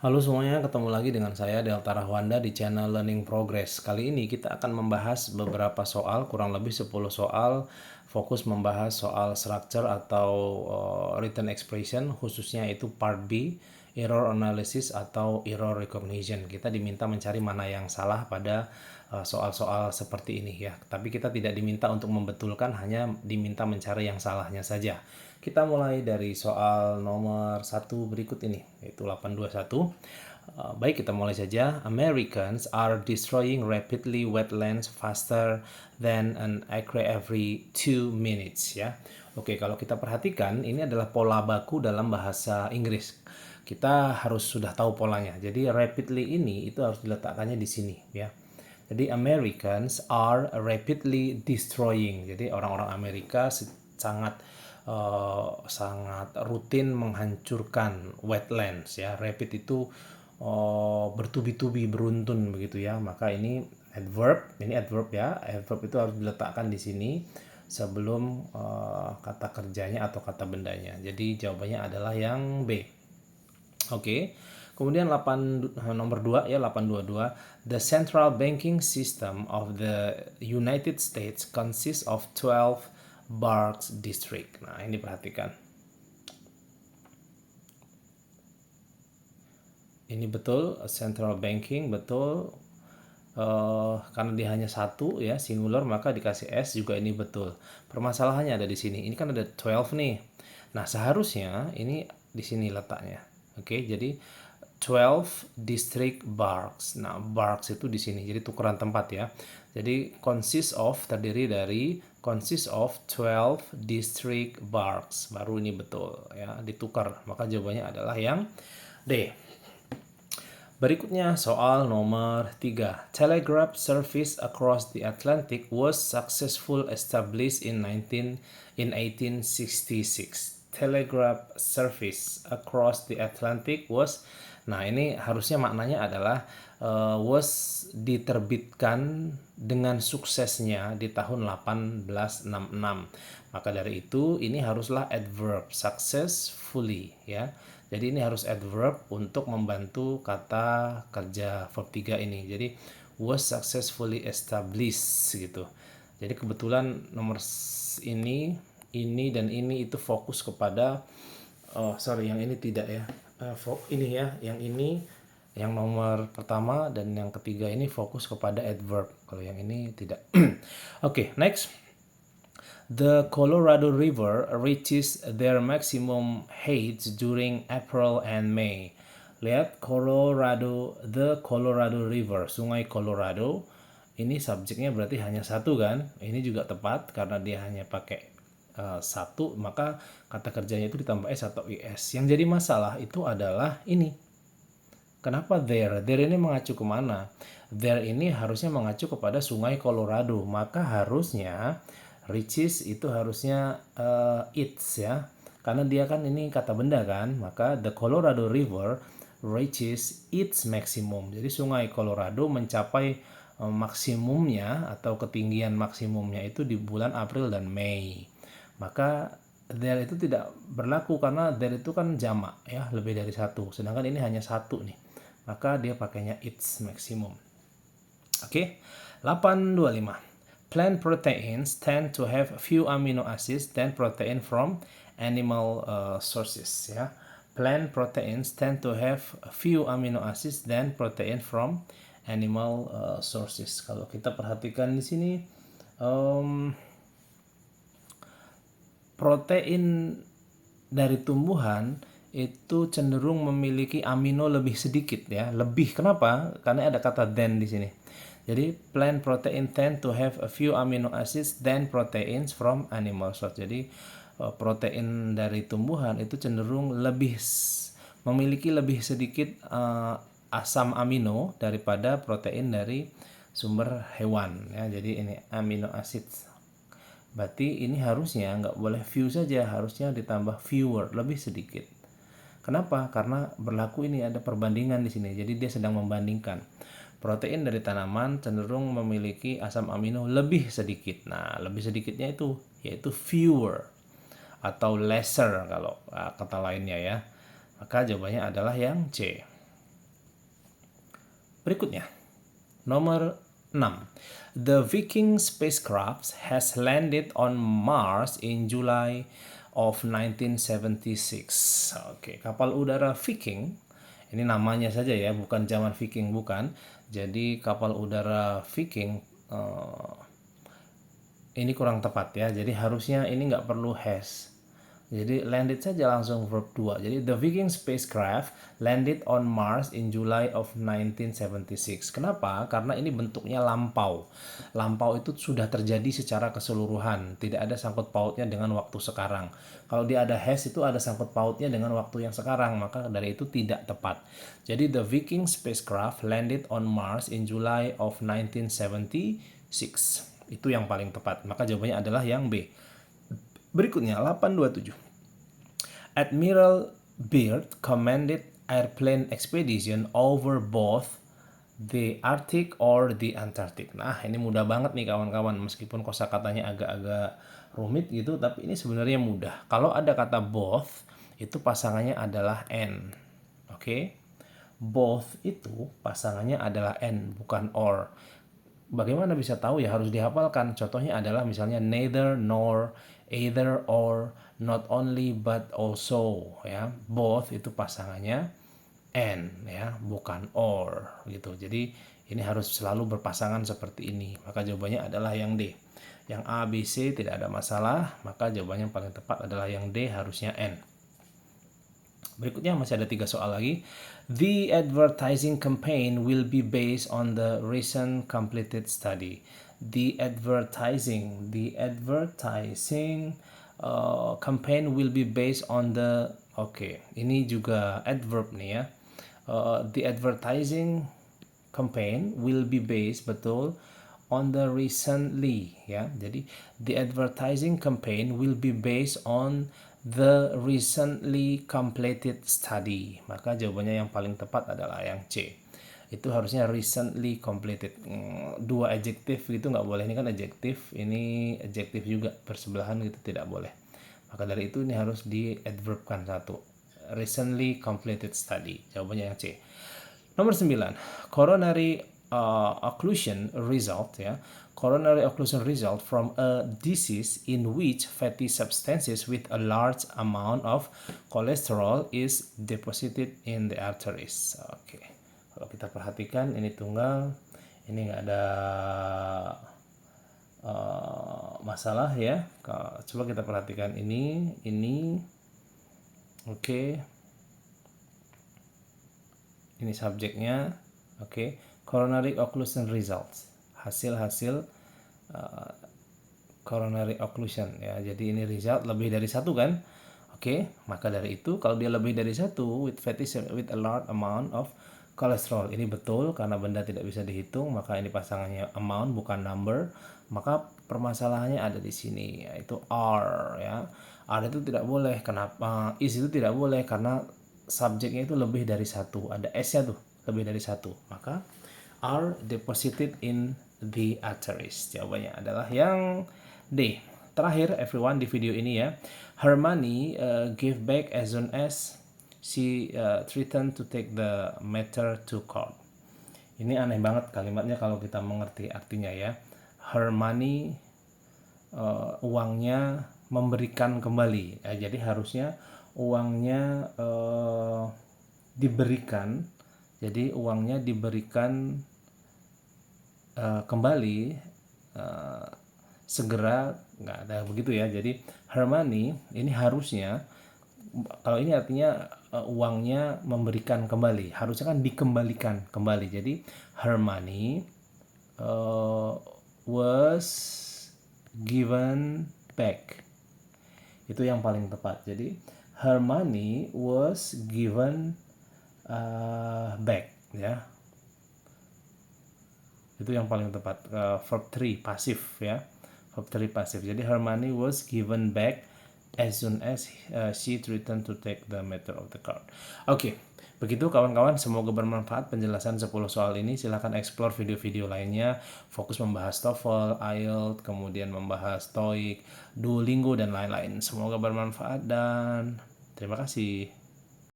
Halo semuanya, ketemu lagi dengan saya Delta Rahwanda di channel Learning Progress. Kali ini kita akan membahas beberapa soal, kurang lebih 10 soal, fokus membahas soal structure atau written expression, khususnya itu part B, error analysis atau error recognition. Kita diminta mencari mana yang salah pada soal-soal seperti ini ya. Tapi kita tidak diminta untuk membetulkan, hanya diminta mencari yang salahnya saja. Kita mulai dari soal nomor 1 berikut ini, yaitu 821. Baik, kita mulai saja. Americans are destroying rapidly wetlands faster than an acre every 2 minutes ya. Oke, kalau kita perhatikan ini adalah pola baku dalam bahasa Inggris. Kita harus sudah tahu polanya. Jadi rapidly ini itu harus diletakkannya di sini ya. Jadi Americans are rapidly destroying. Jadi orang-orang Amerika sangat sangat rutin menghancurkan wetlands ya. Rapid itu bertubi-tubi, beruntun begitu ya. Maka ini adverb ya. Adverb itu harus diletakkan di sini sebelum kata kerjanya atau kata bendanya. Jadi jawabannya adalah yang B. Oke. Kemudian nomor 2 ya, 822. The central banking system of the United States consists of 12 Barks District. Nah, ini perhatikan. Ini betul, central banking betul. Karena dia hanya satu ya, singular, maka dikasih S juga ini betul. Permasalahannya ada di sini. Ini kan ada 12 nih. Nah, seharusnya ini di sini letaknya. Oke, jadi 12 district barks. Nah, barks itu di sini. Jadi tukeran tempat ya. Jadi terdiri dari consist of 12 district barks. Baru ini betul ya, ditukar. Maka jawabannya adalah yang D. Berikutnya soal nomor 3. Telegraph service across the Atlantic was successful established in 1866. Telegraph service across the Atlantic was, nah ini harusnya maknanya adalah was diterbitkan dengan suksesnya di tahun 1866. Maka dari itu ini haruslah adverb successfully ya. Jadi ini harus adverb untuk membantu kata kerja verb 3 ini. Jadi was successfully established gitu. Jadi kebetulan nomor ini dan ini itu fokus kepada yang ini tidak ya. Ini ya, yang ini yang nomor pertama dan yang ketiga ini fokus kepada adverb. Kalau yang ini tidak. Oke, next. The Colorado River reaches their maximum heights during April and May. Lihat the Colorado River, Sungai Colorado. Ini subjeknya berarti hanya satu kan? Ini juga tepat karena dia hanya pakai satu, maka kata kerjanya itu ditambah S atau IS. Yang jadi masalah itu adalah ini. Kenapa there? There ini mengacu kemana? There ini harusnya mengacu kepada Sungai Colorado. Maka harusnya reaches itu harusnya its ya. Karena dia kan ini kata benda kan. Maka the Colorado River reaches its maximum. Jadi Sungai Colorado mencapai maksimumnya atau ketinggian maksimumnya itu di bulan April dan Mei. Maka there itu tidak berlaku karena there itu kan jamak ya, lebih dari satu. Sedangkan ini hanya satu nih. Maka dia pakainya its maximum. Oke. 825. Plant proteins tend to have few amino acids than protein from animal sources ya. Plant proteins tend to have few amino acids than protein from animal sources. Kalau kita perhatikan di sini protein dari tumbuhan itu cenderung memiliki amino lebih sedikit ya. Lebih kenapa? Karena ada kata than di sini. Jadi plant protein tend to have a few amino acids than proteins from animal source. Jadi protein dari tumbuhan itu cenderung memiliki lebih sedikit asam amino daripada protein dari sumber hewan ya. Jadi ini amino acids. Berarti ini harusnya nggak boleh few saja, harusnya ditambah fewer, lebih sedikit. Kenapa? Karena berlaku ini ada perbandingan di sini. Jadi dia sedang membandingkan. Protein dari tanaman cenderung memiliki asam amino lebih sedikit. Nah, lebih sedikitnya itu yaitu fewer atau lesser kalau kata lainnya ya. Maka jawabannya adalah yang C. Berikutnya, nomor 6. The Viking spacecraft has landed on Mars in July of 1976. Oke, kapal udara Viking, ini namanya saja ya, bukan zaman Viking, bukan. Jadi kapal udara Viking ini kurang tepat ya. Jadi harusnya ini nggak perlu has. Jadi landed saja langsung verb 2. Jadi the Viking spacecraft landed on Mars in July of 1976. Kenapa? Karena ini bentuknya lampau. Lampau itu sudah terjadi secara keseluruhan. Tidak ada sangkut pautnya dengan waktu sekarang. Kalau dia ada has itu ada sangkut pautnya dengan waktu yang sekarang. Maka dari itu tidak tepat. Jadi the Viking spacecraft landed on Mars in July of 1976. Itu yang paling tepat. Maka jawabannya adalah yang B. Berikutnya 827. Admiral Byrd commanded airplane expedition over both the Arctic or the Antarctic. Nah, ini mudah banget nih kawan-kawan, meskipun kosakatanya agak-agak rumit gitu, tapi ini sebenarnya mudah. Kalau ada kata both, itu pasangannya adalah N. Oke? Both itu pasangannya adalah N, bukan or. Bagaimana bisa tahu ya, harus dihafalkan. Contohnya adalah misalnya neither nor, either or, not only but also ya. Both itu pasangannya and ya, bukan or gitu. Jadi ini harus selalu berpasangan seperti ini. Maka jawabannya adalah yang D. Yang A, B, C tidak ada masalah, maka jawabannya yang paling tepat adalah yang D, harusnya N. Berikutnya masih ada 3 soal lagi. The advertising campaign will be based on the recent completed study. The advertising campaign will be based on the, oke, ini juga adverb nih ya. The advertising campaign will be based, betul, on the recently ya. Jadi the advertising campaign will be based on the recently completed study. Maka jawabannya yang paling tepat adalah yang C. Itu harusnya recently completed. Dua adjektif gitu nggak boleh. Ini kan adjektif, ini adjektif juga bersebelahan gitu, tidak boleh. Maka dari itu ini harus di adverbkan satu. Recently completed study. Jawabannya yang C. Nomor 9. Coronary occlusion result ya. Coronary occlusion result from a disease in which fatty substances with a large amount of cholesterol is deposited in the arteries. Oke. Kalau kita perhatikan ini tunggal, ini nggak ada masalah ya. Coba kita perhatikan ini. Oke. Ini subjeknya. Oke. Coronary occlusion results, hasil coronary occlusion ya. Jadi ini result lebih dari satu kan. Oke, maka dari itu kalau dia lebih dari satu with a large amount of cholesterol, ini betul karena benda tidak bisa dihitung, maka ini pasangannya amount bukan number. Maka permasalahannya ada di sini, yaitu R ya. R itu tidak boleh. Kenapa? Is itu tidak boleh karena subjeknya itu lebih dari satu, ada S-nya tuh lebih dari satu, maka are deposited in the arteries. Jawabannya adalah yang D. Terakhir everyone di video ini ya. Hermione gave back as soon as she threatened to take the matter to court. Ini aneh banget kalimatnya kalau kita mengerti artinya ya. Hermione uangnya memberikan kembali. Jadi harusnya uangnya diberikan. Jadi uangnya diberikan kembali segera, nggak ada begitu ya. Jadi Hermione ini harusnya, kalau ini artinya uangnya memberikan kembali, harusnya kan dikembalikan kembali. Jadi Hermione was given back, itu yang paling tepat. Jadi Hermione was given back ya, itu yang paling tepat. Verb 3 pasif ya, verb 3 pasif. Jadi Hermione was given back as soon as she returned to take the matter of the court. Oke, begitu kawan-kawan, semoga bermanfaat penjelasan 10 soal ini. Silahkan explore video-video lainnya, fokus membahas TOEFL, IELTS, kemudian membahas TOEIC, Duolingo dan lain-lain. Semoga bermanfaat dan terima kasih.